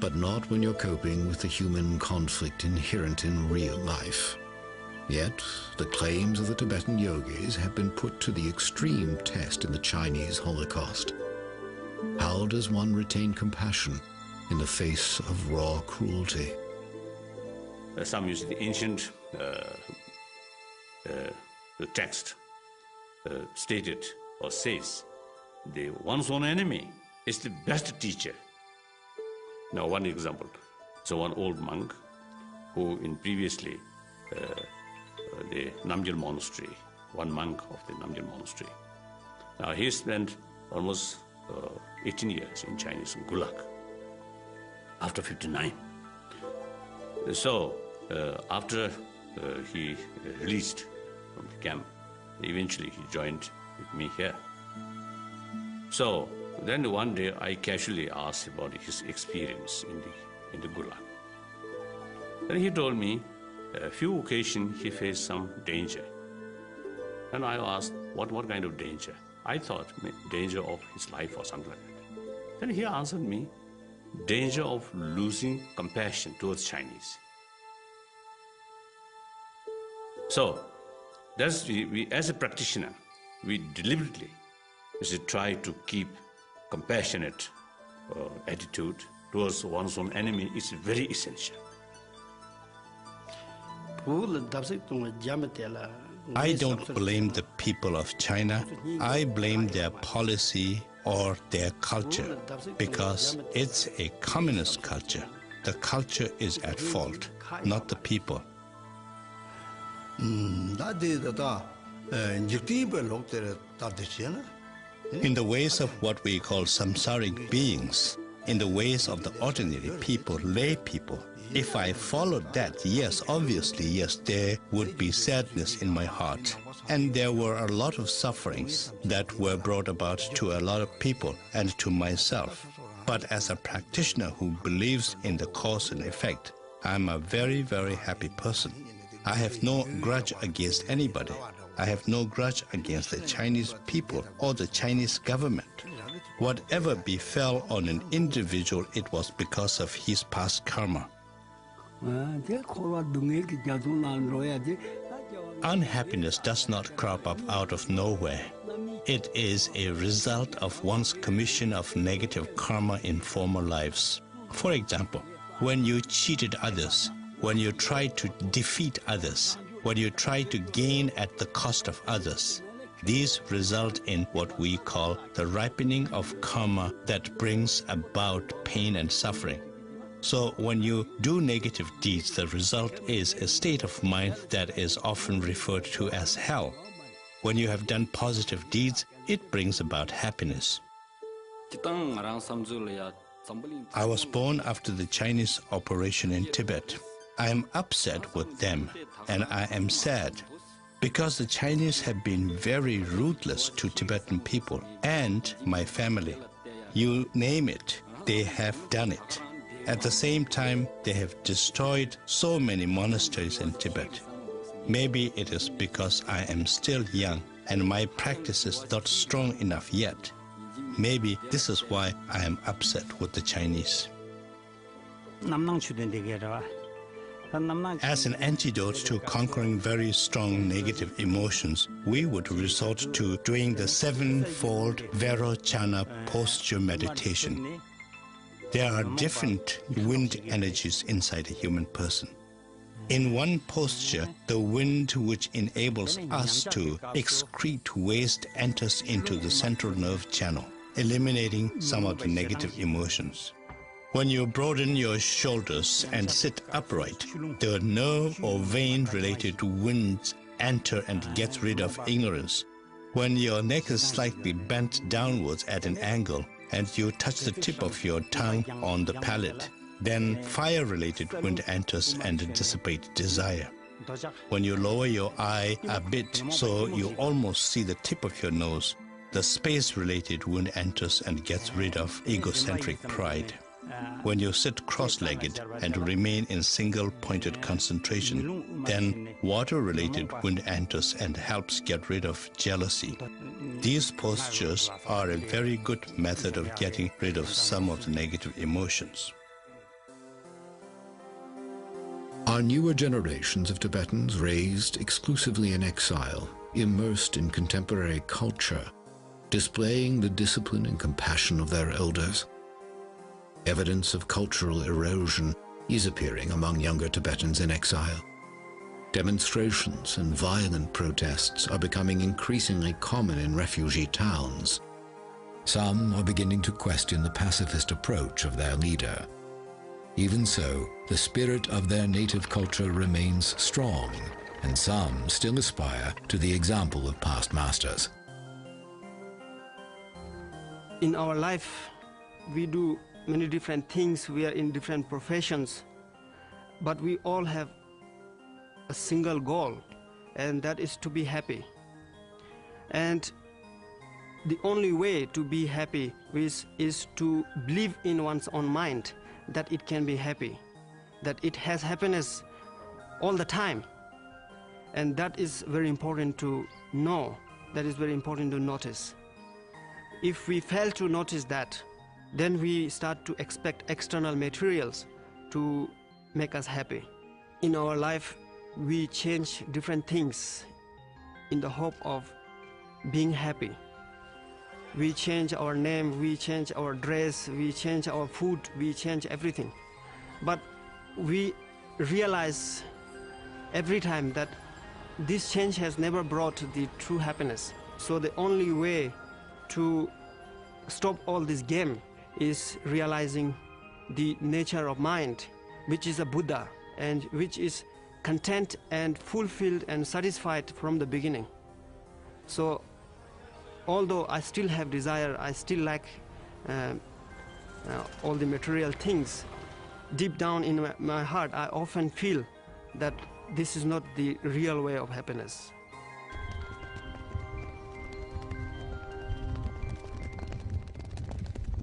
but not when you're coping with the human conflict inherent in real life. Yet, the claims of the Tibetan yogis have been put to the extreme test in the Chinese Holocaust. How does one retain compassion in the face of raw cruelty? Some use the ancient the text stated or says, one's own enemy is the best teacher. Now, one example. So one old monk who in previously the Namgyal monastery, one monk of the Namgyal monastery. Now he spent almost 18 years in Chinese Gulag after 59. So after he released from the camp, eventually he joined with me here. So then one day I casually asked about his experience in the Gulag. Then he told me a few occasions he faced some danger. And I asked, what kind of danger? I thought danger of his life or something like that. Then he answered me, danger of losing compassion towards Chinese. So, that's we as a practitioner, we deliberately try to keep compassionate attitude towards one's own enemy is very essential. I don't blame the people of China. I blame their policy or their culture, because it's a communist culture. The culture is at fault, not the people. In the ways of what we call samsaric beings, in the ways of the ordinary people, lay people, if I followed that, yes, obviously, yes, there would be sadness in my heart. And there were a lot of sufferings that were brought about to a lot of people and to myself. But as a practitioner who believes in the cause and effect, I'm a very, very happy person. I have no grudge against anybody. I have no grudge against the Chinese people or the Chinese government. Whatever befell on an individual, it was because of his past karma. Unhappiness does not crop up out of nowhere. It is a result of one's commission of negative karma in former lives. For example, when you cheated others, when you tried to defeat others, when you try to gain at the cost of others, these result in what we call the ripening of karma that brings about pain and suffering. So when you do negative deeds, the result is a state of mind that is often referred to as hell. When you have done positive deeds, it brings about happiness. I was born after the Chinese operation in Tibet. I am upset with them, and I am sad, because the Chinese have been very ruthless to Tibetan people and my family. You name it, they have done it. At the same time, they have destroyed so many monasteries in Tibet. Maybe it is because I am still young and my practice is not strong enough yet. Maybe this is why I am upset with the Chinese. As an antidote to conquering very strong negative emotions, we would resort to doing the sevenfold Vairocana posture meditation. There are different wind energies inside a human person. In one posture, the wind which enables us to excrete waste enters into the central nerve channel, eliminating some of the negative emotions. When you broaden your shoulders and sit upright, the nerve or vein-related winds enter and get rid of ignorance. When your neck is slightly bent downwards at an angle and you touch the tip of your tongue on the palate, then fire-related wind enters and dissipates desire. When you lower your eye a bit so you almost see the tip of your nose, the space-related wind enters and gets rid of egocentric pride. When you sit cross-legged and remain in single-pointed concentration, then water-related wind enters and helps get rid of jealousy. These postures are a very good method of getting rid of some of the negative emotions. Are newer generations of Tibetans raised exclusively in exile, immersed in contemporary culture, displaying the discipline and compassion of their elders? Evidence of cultural erosion is appearing among younger Tibetans in exile. Demonstrations and violent protests are becoming increasingly common in refugee towns. Some are beginning to question the pacifist approach of their leader. Even so, the spirit of their native culture remains strong, and some still aspire to the example of past masters. In our life, we do many different things. We are in different professions, but we all have a single goal, and that is to be happy. And the only way to be happy is to believe in one's own mind that it can be happy, that it has happiness all the time. And that is very important to know, that is very important to notice. If we fail to notice that, then we start to expect external materials to make us happy. In our life, we change different things in the hope of being happy. We change our name, we change our dress, we change our food, we change everything. But we realize every time that this change has never brought the true happiness. So the only way to stop all this game is realizing the nature of mind, which is a Buddha, and which is content and fulfilled and satisfied from the beginning. So although I still have desire, I still lack all the material things, deep down in my heart I often feel that this is not the real way of happiness.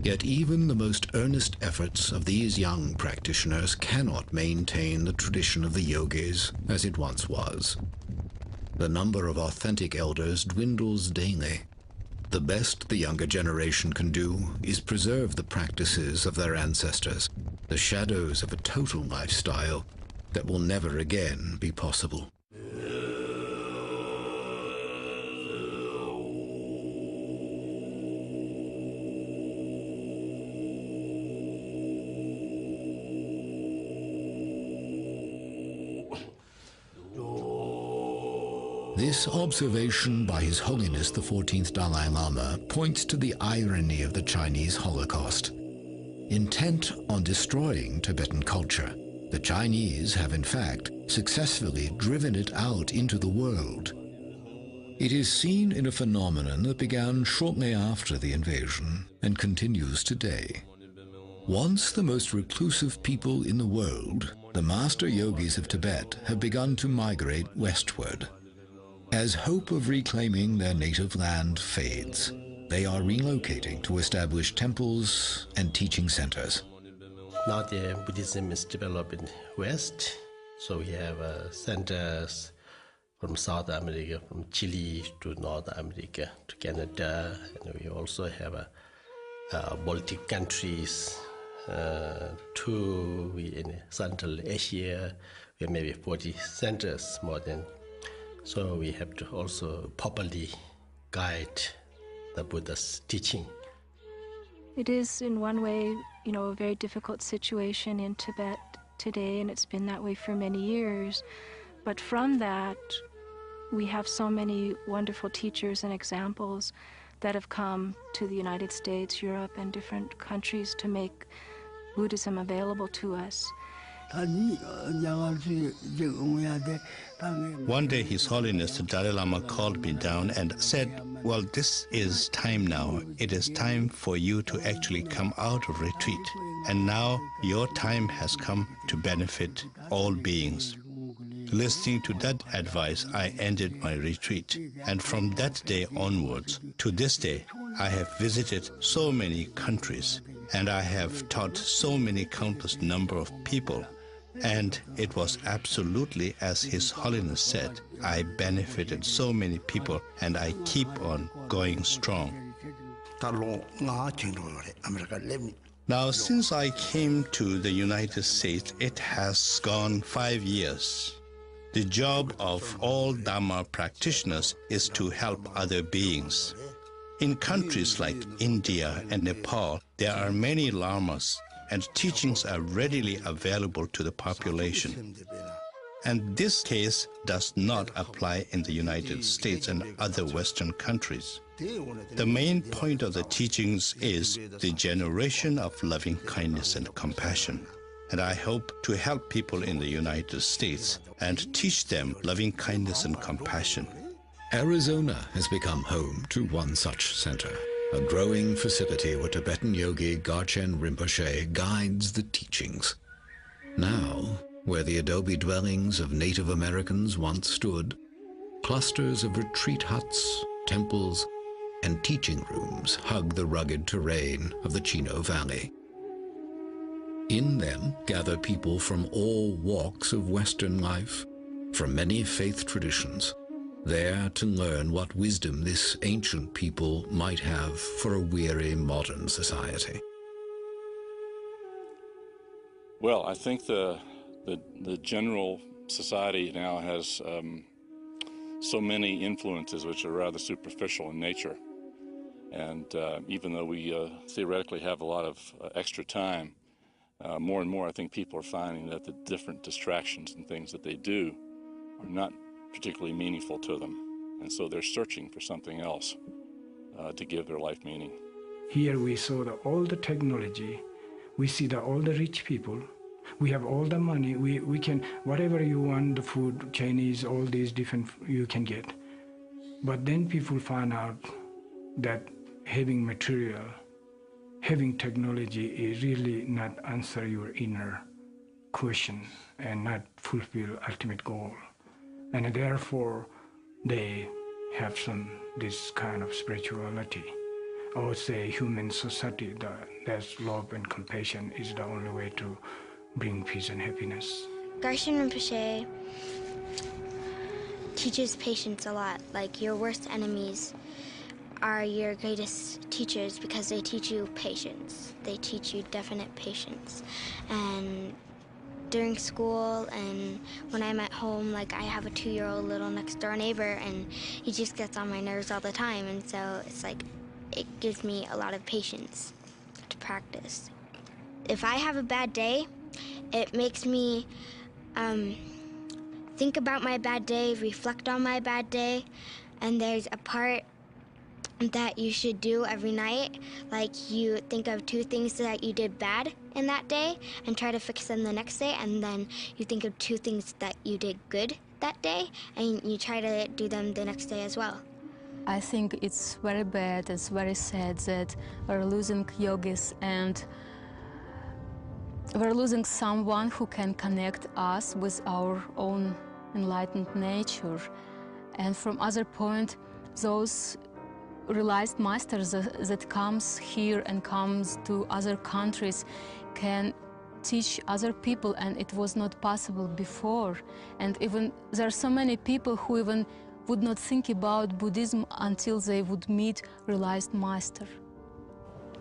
Yet even the most earnest efforts of these young practitioners cannot maintain the tradition of the yogis as it once was. The number of authentic elders dwindles daily. The best the younger generation can do is preserve the practices of their ancestors, the shadows of a total lifestyle that will never again be possible. This observation by His Holiness the 14th Dalai Lama points to the irony of the Chinese Holocaust. Intent on destroying Tibetan culture, the Chinese have in fact successfully driven it out into the world. It is seen in a phenomenon that began shortly after the invasion and continues today. Once the most reclusive people in the world, the master yogis of Tibet have begun to migrate westward. As hope of reclaiming their native land fades, they are relocating to establish temples and teaching centers. Now the Buddhism is developed in West, so we have centers from South America, from Chile to North America to Canada, and we also have Baltic countries, in Central Asia, we have maybe 40 centers more than. So we have to also properly guide the Buddha's teaching. It is in one way, a very difficult situation in Tibet today, and it's been that way for many years. But from that, we have so many wonderful teachers and examples that have come to the United States, Europe, and different countries to make Buddhism available to us. One day His Holiness the Dalai Lama called me down and said, well, this is time now. It is time for you to actually come out of retreat. And now your time has come to benefit all beings. Listening to that advice, I ended my retreat. And from that day onwards, to this day, I have visited so many countries, and I have taught so many countless number of people. And it was absolutely as His Holiness said. I benefited so many people, and I keep on going strong. Now, since I came to the United States, it has gone 5 years. The job of all Dharma practitioners is to help other beings. In countries like India and Nepal, there are many lamas, and teachings are readily available to the population. And this case does not apply in the United States and other Western countries. The main point of the teachings is the generation of loving kindness and compassion. And I hope to help people in the United States and teach them loving kindness and compassion. Arizona has become home to one such center, a growing facility where Tibetan yogi Garchen Rinpoche guides the teachings. Now, where the adobe dwellings of Native Americans once stood, clusters of retreat huts, temples, and teaching rooms hug the rugged terrain of the Chino Valley. In them gather people from all walks of Western life, from many faith traditions, there to learn what wisdom this ancient people might have for a weary modern society. Well, I think the general society now has so many influences which are rather superficial in nature. And even though we theoretically have a lot of extra time, more and more I think people are finding that the different distractions and things that they do not particularly meaningful to them. And so they're searching for something else to give their life meaning. Here we saw all the technology, we see all the rich people, we have all the money, we can, whatever you want, the food, Chinese, all these different, you can get. But then people find out that having material, having technology is really not answer your inner question and not fulfill ultimate goal. And therefore, they have this kind of spirituality. Or say human society, there's love and compassion is the only way to bring peace and happiness. Garshin Rinpoche teaches patience a lot. Like, your worst enemies are your greatest teachers because they teach you patience. They teach you definite patience. And during school and when I'm at home, like, I have a 2-year-old little next door neighbor and he just gets on my nerves all the time. And so it's like, it gives me a lot of patience to practice. If I have a bad day, it makes me think about my bad day, reflect on my bad day, and there's a part that you should do every night. Like, you think of 2 things that you did bad in that day and try to fix them the next day, and then you think of 2 things that you did good that day and you try to do them the next day as well. I think it's very bad, it's very sad that we're losing yogis and we're losing someone who can connect us with our own enlightened nature. And from other point, those realized masters that comes here and comes to other countries can teach other people, and it was not possible before. And even there are so many people who even would not think about Buddhism until they would meet realized master.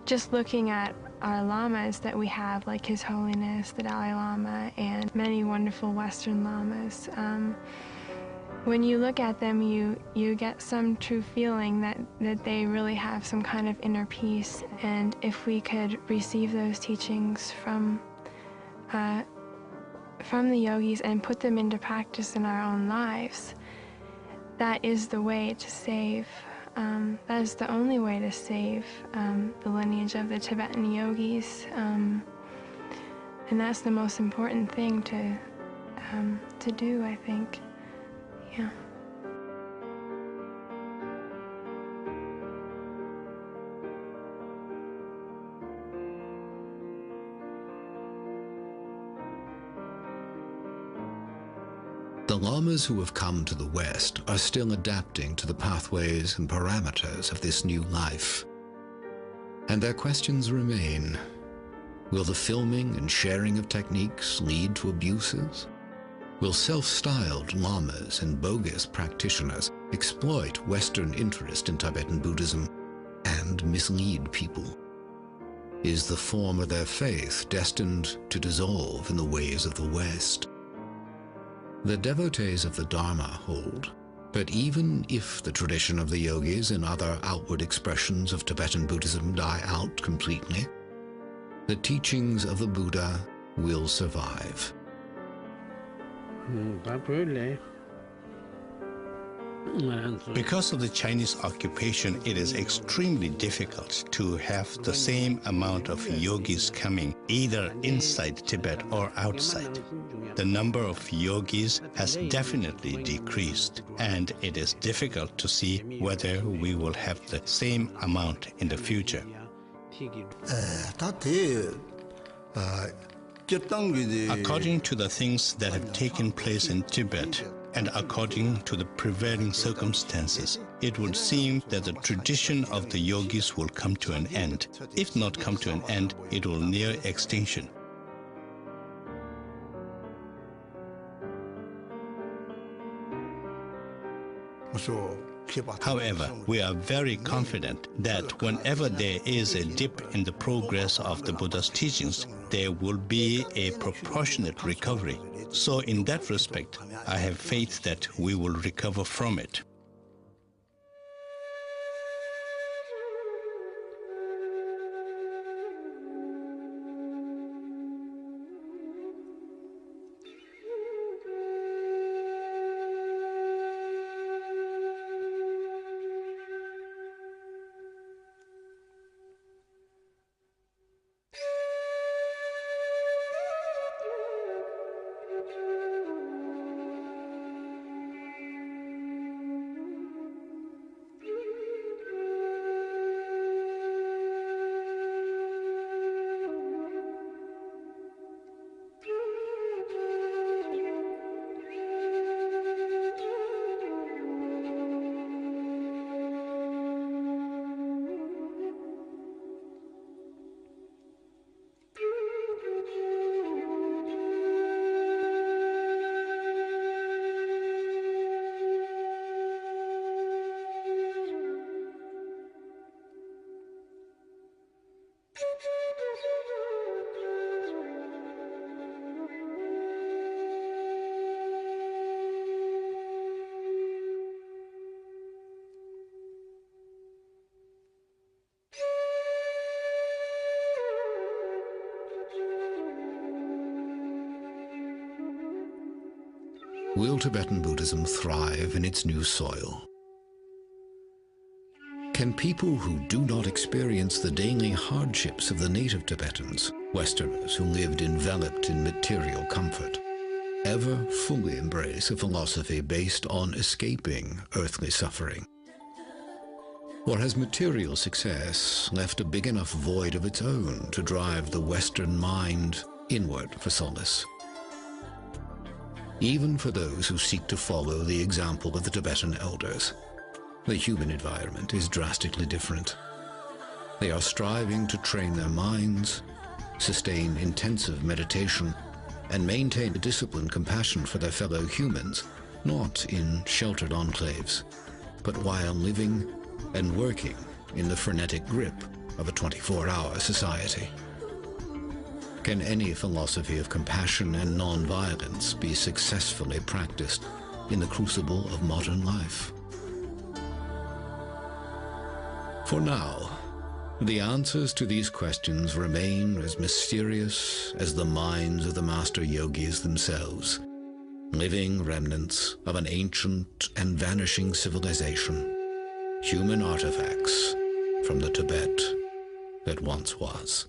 Just looking at our lamas that we have, like His Holiness the Dalai Lama and many wonderful Western lamas, when you look at them, you get some true feeling that they really have some kind of inner peace. And if we could receive those teachings from the yogis and put them into practice in our own lives, that is the way to save. That is the only way to save the lineage of the Tibetan yogis, and that's the most important thing to do, I think. Yeah. The lamas who have come to the West are still adapting to the pathways and parameters of this new life. And their questions remain. Will the filming and sharing of techniques lead to abuses? Will self-styled lamas and bogus practitioners exploit Western interest in Tibetan Buddhism and mislead people? Is the form of their faith destined to dissolve in the ways of the West? The devotees of the Dharma hold, but even if the tradition of the yogis and other outward expressions of Tibetan Buddhism die out completely, the teachings of the Buddha will survive. Because of the Chinese occupation, it is extremely difficult to have the same amount of yogis coming either inside Tibet or outside. The number of yogis has definitely decreased, and it is difficult to see whether we will have the same amount in the future. According to the things that have taken place in Tibet, and according to the prevailing circumstances, it would seem that the tradition of the yogis will come to an end. If not come to an end, it will near extinction. However, we are very confident that whenever there is a dip in the progress of the Buddha's teachings, there will be a proportionate recovery. So in that respect, I have faith that we will recover from it. will Tibetan Buddhism thrive in its new soil? Can people who do not experience the daily hardships of the native Tibetans, Westerners who lived enveloped in material comfort, ever fully embrace a philosophy based on escaping earthly suffering? Or has material success left a big enough void of its own to drive the Western mind inward for solace? Even for those who seek to follow the example of the Tibetan elders, the human environment is drastically different. They are striving to train their minds, sustain intensive meditation, and maintain a disciplined compassion for their fellow humans, not in sheltered enclaves, but while living and working in the frenetic grip of a 24-hour society. Can any philosophy of compassion and non-violence be successfully practiced in the crucible of modern life? For now, the answers to these questions remain as mysterious as the minds of the master yogis themselves, living remnants of an ancient and vanishing civilization, human artifacts from the Tibet that once was.